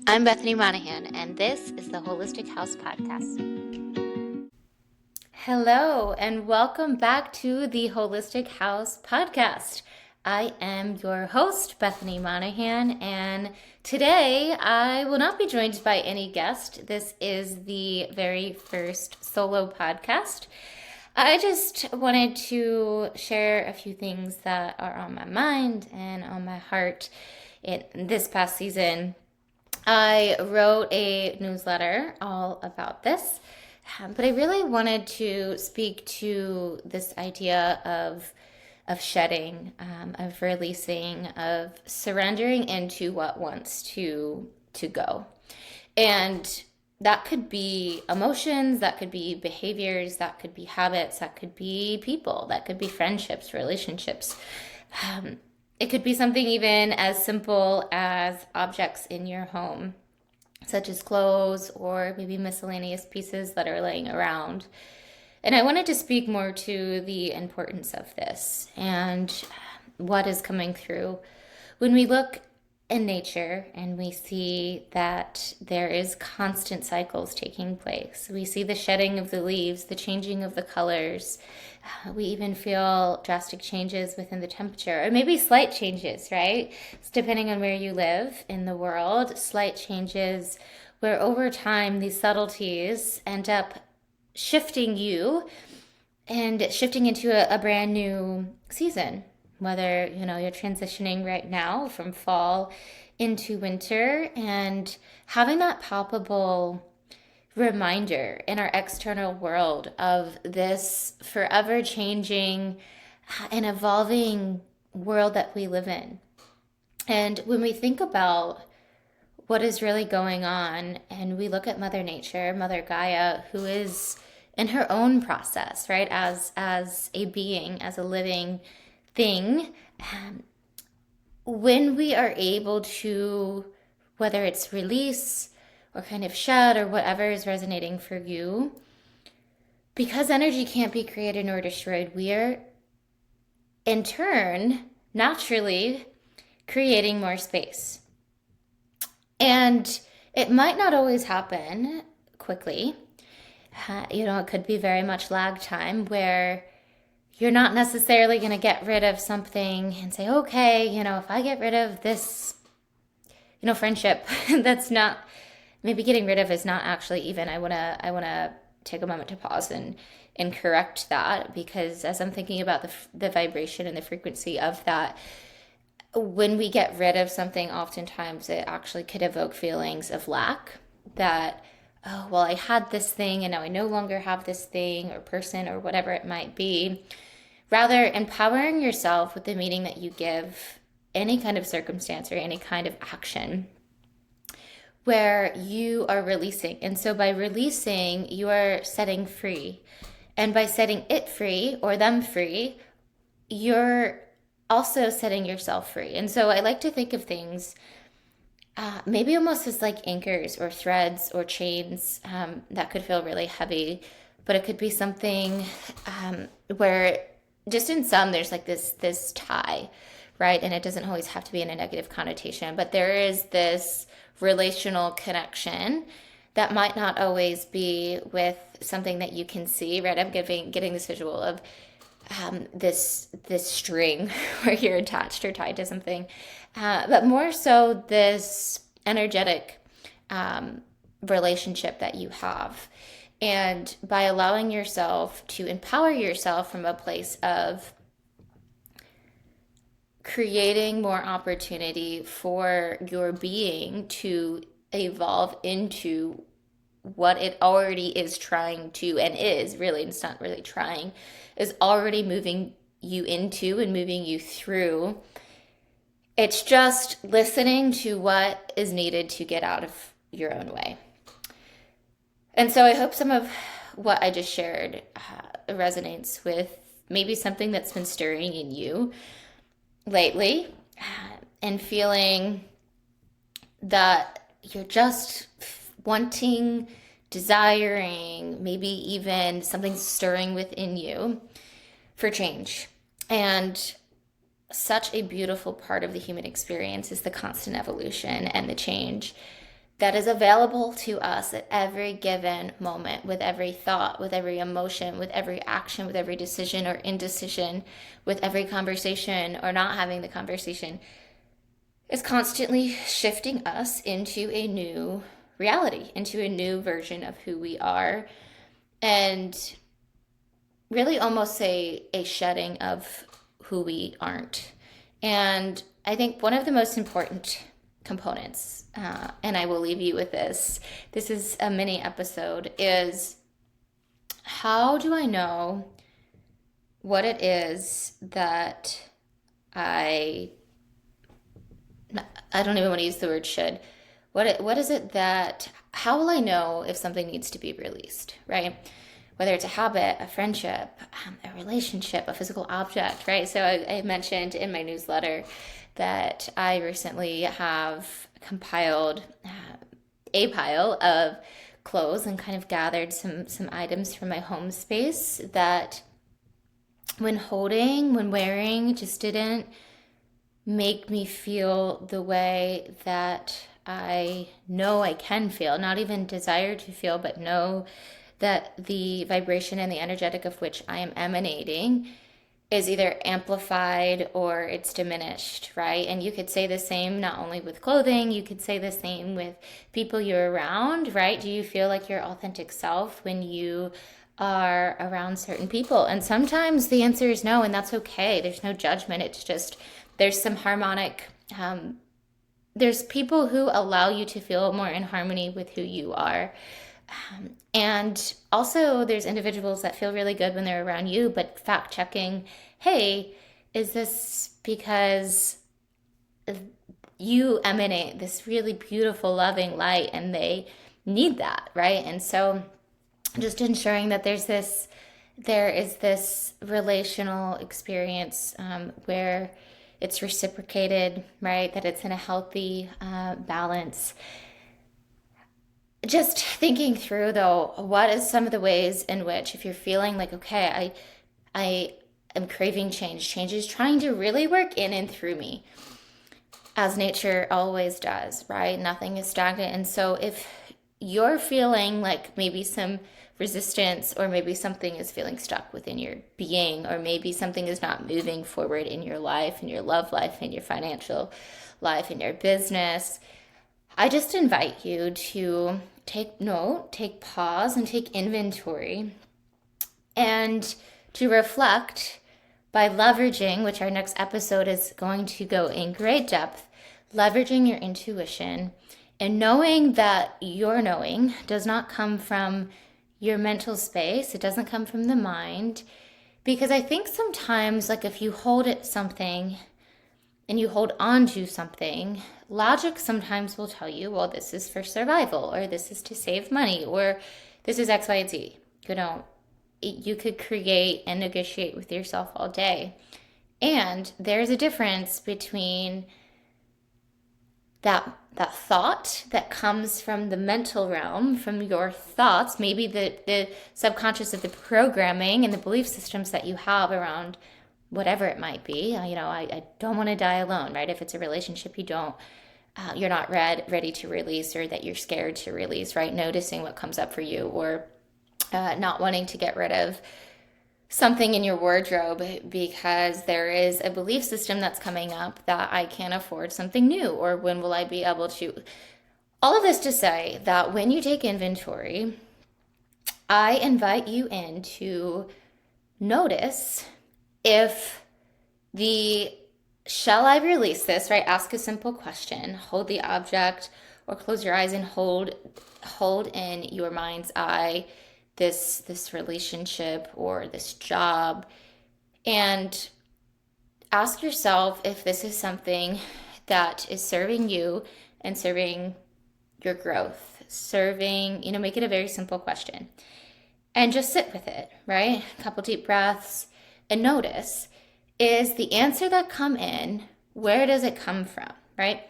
I'm Bethany Monaghan, and this is the Holistic House Podcast. Hello, and welcome back to the Holistic House Podcast. I am your host, Bethany Monaghan, and today I will not be joined by any guest. This is the very first solo podcast. I just wanted to share a few things that are on my mind and on my heart in this past season. I wrote a newsletter all about this, but I really wanted to speak to this idea of shedding, of releasing, of surrendering into what wants to go, and that could be emotions, that could be behaviors, that could be habits, that could be people, that could be friendships, relationships. It could be something even as simple as objects in your home, such as clothes or maybe miscellaneous pieces that are laying around. And I wanted to speak more to the importance of this and what is coming through. When we look in nature and we see that there is constant cycles taking place, we see the shedding of the leaves, the changing of the colors. We even feel drastic changes within the temperature, or maybe slight changes, right? It's depending on where you live in the world, slight changes where over time these subtleties end up shifting you and shifting into a brand new season. Whether you're transitioning right now from fall into winter, and having that palpable reminder in our external world of this forever changing and evolving world that we live in. And when we think about what is really going on and we look at Mother Nature, Mother Gaia, who is in her own process, right, as a being, as a living thing, when we are able to, whether it's release or kind of shed or whatever is resonating for you, because energy can't be created nor destroyed, we are in turn naturally creating more space. And it might not always happen quickly. It could be very much lag time where you're not necessarily going to get rid of something and say, okay, if I get rid of this, friendship, that's not, maybe getting rid of is not actually even, I want to take a moment to pause and correct that, because as I'm thinking about the vibration and the frequency of that, when we get rid of something, oftentimes it actually could evoke feelings of lack, that, oh, well, I had this thing and now I no longer have this thing or person or whatever it might be. Rather, empowering yourself with the meaning that you give any kind of circumstance or any kind of action where you are releasing. And so by releasing, you are setting free. And by setting it free or them free, you're also setting yourself free. And so I like to think of things maybe almost as like anchors or threads or chains that could feel really heavy, but it could be something where just in some there's like this tie, right? And it doesn't always have to be in a negative connotation, but there is this relational connection that might not always be with something that you can see, right? I'm getting this visual of this string where you're attached or tied to something, but more so this energetic relationship that you have. And by allowing yourself to empower yourself from a place of creating more opportunity for your being to evolve into what it already is trying to, and is really, it's not really trying, is already moving you into and moving you through. It's just listening to what is needed to get out of your own way. And so I hope some of what I just shared resonates with maybe something that's been stirring in you lately, and feeling that you're just wanting, desiring, maybe even something stirring within you for change. And such a beautiful part of the human experience is the constant evolution and the change. that is available to us at every given moment, with every thought, with every emotion, with every action, with every decision or indecision, with every conversation or not having the conversation, is constantly shifting us into a new reality, into a new version of who we are, and really almost a shedding of who we aren't. And I think one of the most important components, and I will leave you with this is a mini episode, is how do I know what it is that I don't even want to use the word should. What is it that, how will I know if something needs to be released, right? Whether it's a habit, a friendship, a relationship, a physical object, right? So I mentioned in my newsletter that I recently have compiled a pile of clothes and kind of gathered some items from my home space that when holding, when wearing, just didn't make me feel the way that I know I can feel, not even desire to feel, but know that the vibration and the energetic of which I am emanating is either amplified or it's diminished, right? And you could say the same not only with clothing, you could say the same with people you're around, right? Do you feel like your authentic self when you are around certain people? And sometimes the answer is no, and that's okay. There's no judgment. It's just there's some harmonic, there's people who allow you to feel more in harmony with who you are. And also there's individuals that feel really good when they're around you, but fact checking, hey, is this because you emanate this really beautiful, loving light and they need that, right? And so just ensuring that there is this relational experience where it's reciprocated, right? That it's in a healthy balance. Just thinking through though, what is some of the ways in which, if you're feeling like, okay, I am craving change, change is trying to really work in and through me, as nature always does, right? Nothing is stagnant. And so if you're feeling like maybe some resistance, or maybe something is feeling stuck within your being, or maybe something is not moving forward in your life, in your love life, in your financial life, in your business, I just invite you to take note, take pause, and take inventory, and to reflect by leveraging, which our next episode is going to go in great depth, leveraging your intuition and knowing that your knowing does not come from your mental space. It doesn't come from the mind. Because I think sometimes, like if you hold it something and you hold on to something, logic sometimes will tell you, well, this is for survival, or this is to save money, or this is X, Y, and Z. You could create and negotiate with yourself all day. And there's a difference between that thought that comes from the mental realm, from your thoughts, maybe the subconscious of the programming and the belief systems that you have around whatever it might be. I don't want to die alone, right? If it's a relationship you're not ready to release, or that you're scared to release, right? Noticing what comes up for you, or not wanting to get rid of something in your wardrobe because there is a belief system that's coming up that I can't afford something new, or when will I be able to. All of this to say that when you take inventory, I invite you in to notice if shall I release this, right? Ask a simple question, hold the object, or close your eyes and hold in your mind's eye this relationship or this job, and ask yourself if this is something that is serving you and serving your growth, make it a very simple question, and just sit with it, right? A couple deep breaths, and notice, is the answer that come in, where does it come from, right?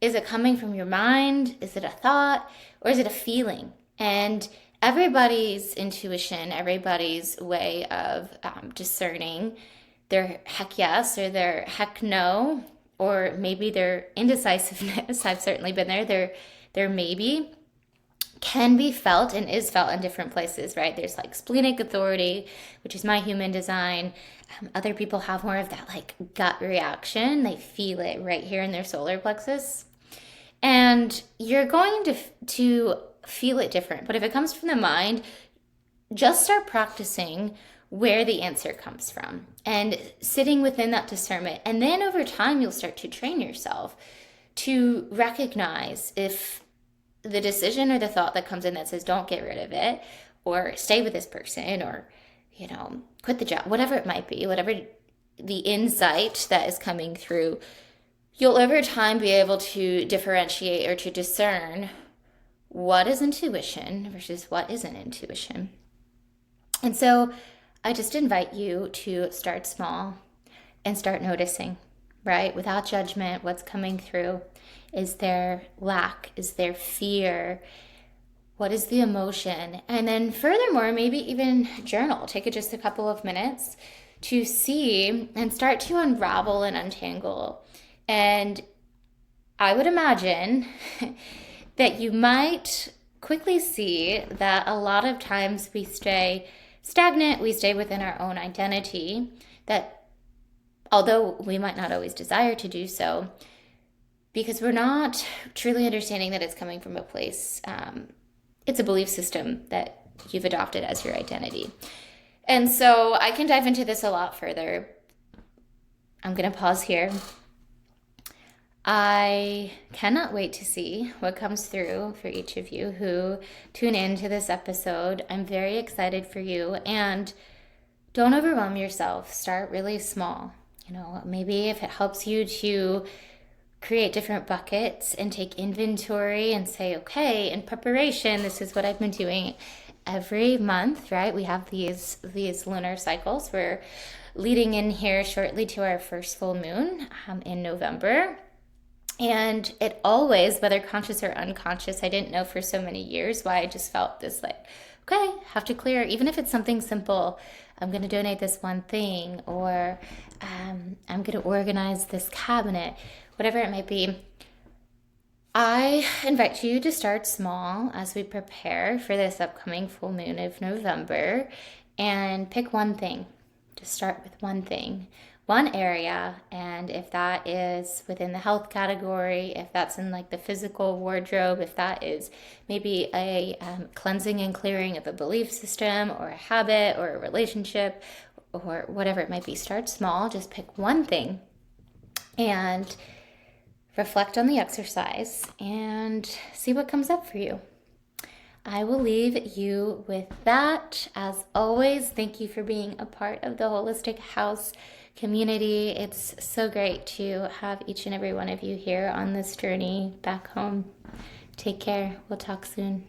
Is it coming from your mind? Is it a thought? Or is it a feeling? And everybody's intuition, everybody's way of discerning their heck yes or their heck no, or maybe their indecisiveness, I've certainly been there, their there may be, can be felt and is felt in different places, right? There's like splenic authority, which is my human design. Other people have more of that like gut reaction. They feel it right here in their solar plexus. And you're going to feel it different. But if it comes from the mind, just start practicing where the answer comes from and sitting within that discernment. And then over time, you'll start to train yourself to recognize if the decision or the thought that comes in that says, don't get rid of it, or stay with this person, or, quit the job, whatever it might be, whatever the insight that is coming through, you'll over time be able to differentiate or to discern what is intuition versus what isn't intuition. And so I just invite you to start small and start noticing, right? Without judgment, what's coming through. Is there lack? Is there fear? What is the emotion? And then furthermore, maybe even journal. Take it just a couple of minutes to see and start to unravel and untangle. And I would imagine that you might quickly see that a lot of times we stay stagnant, we stay within our own identity, that although we might not always desire to do so, because we're not truly understanding that it's coming from a place, it's a belief system that you've adopted as your identity. And so I can dive into this a lot further. I'm going to pause here. I cannot wait to see what comes through for each of you who tune in to this episode. I'm very excited for you, and don't overwhelm yourself. Start really small. Maybe if it helps you to create different buckets and take inventory and say, okay, in preparation, this is what I've been doing every month, right? We have these lunar cycles. We're leading in here shortly to our first full moon in November. And it always, whether conscious or unconscious, I didn't know for so many years why I just felt this like, okay, have to clear, even if it's something simple, I'm going to donate this one thing, or I'm going to organize this cabinet, whatever it might be. I invite you to start small as we prepare for this upcoming full moon of November, and pick one thing. Just start with one thing, one area. And if that is within the health category, if that's in like the physical wardrobe, if that is maybe a cleansing and clearing of a belief system or a habit or a relationship or whatever it might be, start small. Just pick one thing and reflect on the exercise and see what comes up for you. I will leave you with that. As always, thank you for being a part of the Holistic House community. It's so great to have each and every one of you here on this journey back home. Take care. We'll talk soon.